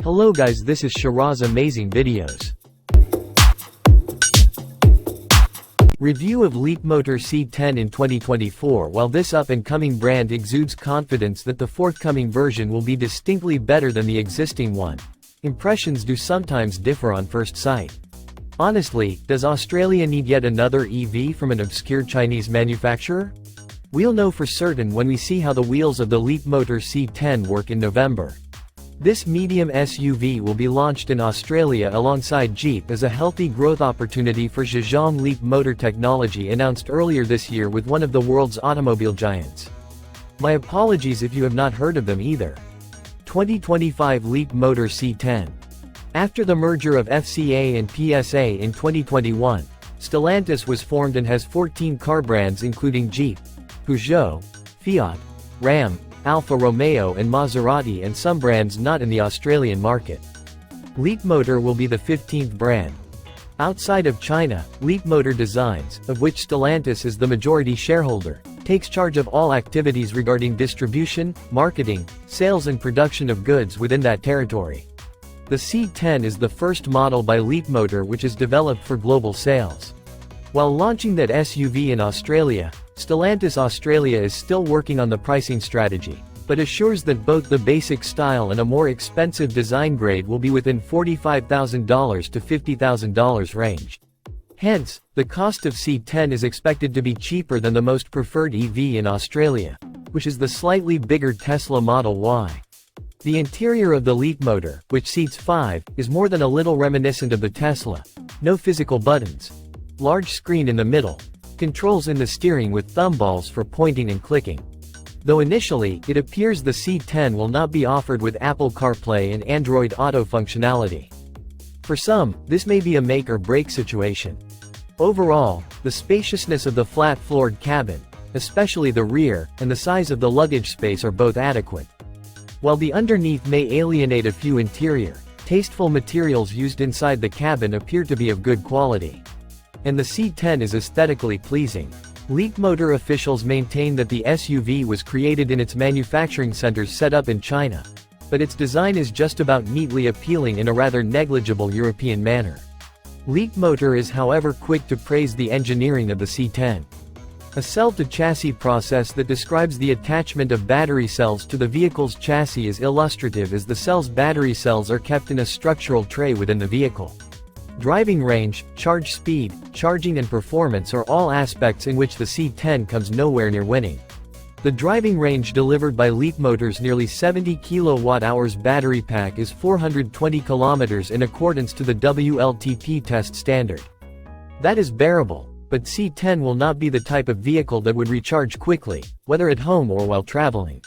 Hello guys, this is Shiraz Amazing Videos. Review of Leapmotor C10 in 2024. While this up-and-coming brand exudes confidence that the forthcoming version will be distinctly better than the existing one, impressions do sometimes differ on first sight. Honestly, does Australia need yet another EV from an obscure Chinese manufacturer? We'll know for certain when we see how the wheels of the Leapmotor C10 work in November. This medium SUV will be launched in Australia alongside Jeep as a healthy growth opportunity for Zhejiang Leapmotor technology announced earlier this year with one of the world's automobile giants. My apologies if you have not heard of them either. 2025 Leapmotor C10. After the merger of FCA and PSA in 2021, Stellantis was formed and has 14 car brands including Jeep, Peugeot, Fiat, Ram, Alfa Romeo and Maserati, and some brands not in the Australian market. Leapmotor will be the 15th brand. Outside of China, Leapmotor Designs, of which Stellantis is the majority shareholder, takes charge of all activities regarding distribution, marketing, sales and production of goods within that territory. The C10 is the first model by Leapmotor which is developed for global sales. While launching that SUV in Australia, Stellantis Australia is still working on the pricing strategy, but assures that both the basic style and a more expensive design grade will be within $45,000 to $50,000 range. Hence, the cost of C10 is expected to be cheaper than the most preferred EV in Australia, which is the slightly bigger Tesla Model Y. The interior of the Leapmotor, which seats 5, is more than a little reminiscent of the Tesla. No physical buttons. Large screen in the middle. Controls in the steering with thumbballs for pointing and clicking. Though initially, it appears the C10 will not be offered with Apple CarPlay and Android Auto functionality. For some, this may be a make or break situation. Overall, the spaciousness of the flat-floored cabin, especially the rear, and the size of the luggage space are both adequate. While the underneath may alienate a few interior, tasteful materials used inside the cabin appear to be of good quality. And the C10 is aesthetically pleasing. Leapmotor officials maintain that the SUV was created in its manufacturing centers set up in China, but its design is just about neatly appealing in a rather negligible European manner. Leapmotor is however quick to praise the engineering of the C10. A cell-to-chassis process that describes the attachment of battery cells to the vehicle's chassis is illustrative as the cell's battery cells are kept in a structural tray within the vehicle. Driving range, charge speed, charging and performance are all aspects in which the C10 comes nowhere near winning. The driving range delivered by Leapmotor's nearly 70 kWh battery pack is 420 km in accordance to the WLTP test standard. That is bearable, but C10 will not be the type of vehicle that would recharge quickly, whether at home or while traveling.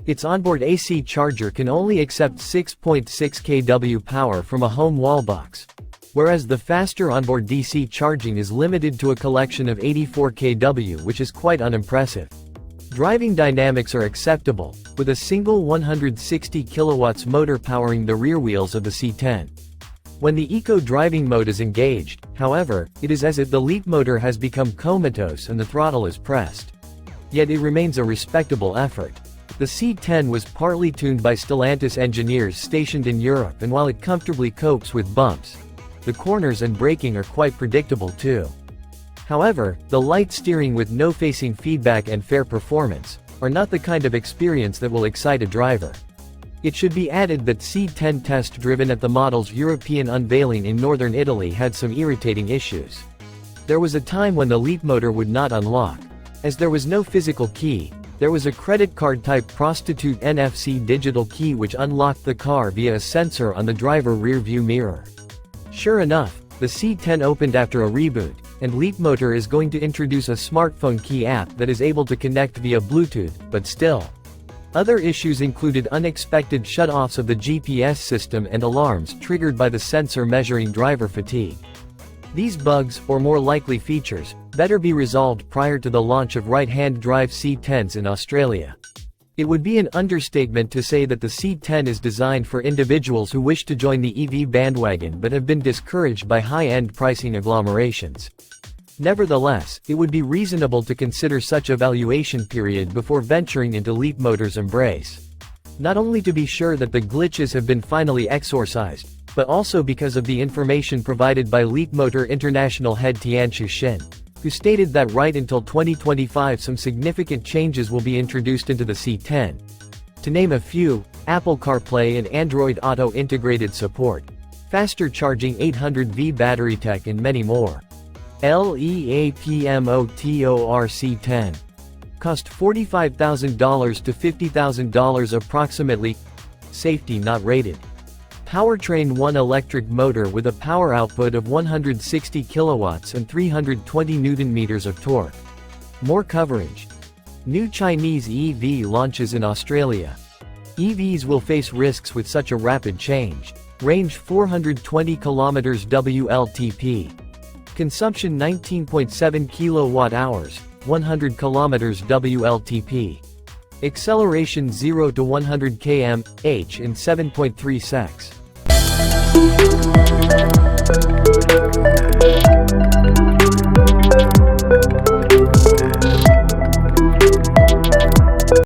Its onboard AC charger can only accept 6.6 kW power from a home wall box, whereas the faster onboard DC charging is limited to a collection of 84 kW, which is quite unimpressive. Driving dynamics are acceptable, with a single 160 kW motor powering the rear wheels of the C10. When the eco driving mode is engaged, however, it is as if the Leapmotor has become comatose and the throttle is pressed. Yet it remains a respectable effort. The C10 was partly tuned by Stellantis engineers stationed in Europe, and while it comfortably copes with bumps, the corners and braking are quite predictable too. However, the light steering with no facing feedback and fair performance are not the kind of experience that will excite a driver. It should be added that C10 test driven at the model's European unveiling in northern Italy had some irritating issues. There was a time when the Leapmotor would not unlock. As there was no physical key, there was a credit card type prostitute NFC digital key which unlocked the car via a sensor on the driver rear view mirror. Sure enough, the C10 opened after a reboot, and Leapmotor is going to introduce a smartphone key app that is able to connect via Bluetooth, but still. Other issues included unexpected shut-offs of the GPS system and alarms triggered by the sensor measuring driver fatigue. These bugs, or more likely features, better be resolved prior to the launch of right-hand drive C10s in Australia. It would be an understatement to say that the C10 is designed for individuals who wish to join the EV bandwagon but have been discouraged by high-end pricing agglomerations. Nevertheless, it would be reasonable to consider such a valuation period before venturing into Leapmotor's embrace. Not only to be sure that the glitches have been finally exorcised, but also because of the information provided by Leapmotor International head Tianqiu Shin, who stated that right until 2025 some significant changes will be introduced into the C10. To name a few, Apple CarPlay and Android Auto integrated support, faster charging 800V battery tech and many more. Leapmotor C10. Cost $45,000 to $50,000 approximately. Safety not rated. Powertrain 1 electric motor with a power output of 160 kilowatts and 320 Nm of torque. More coverage. New Chinese EV launches in Australia. EVs will face risks with such a rapid change. Range 420 km WLTP. Consumption 19.7 kWh, 100 km WLTP. Acceleration 0 to 100 km/h in 7.3 seconds.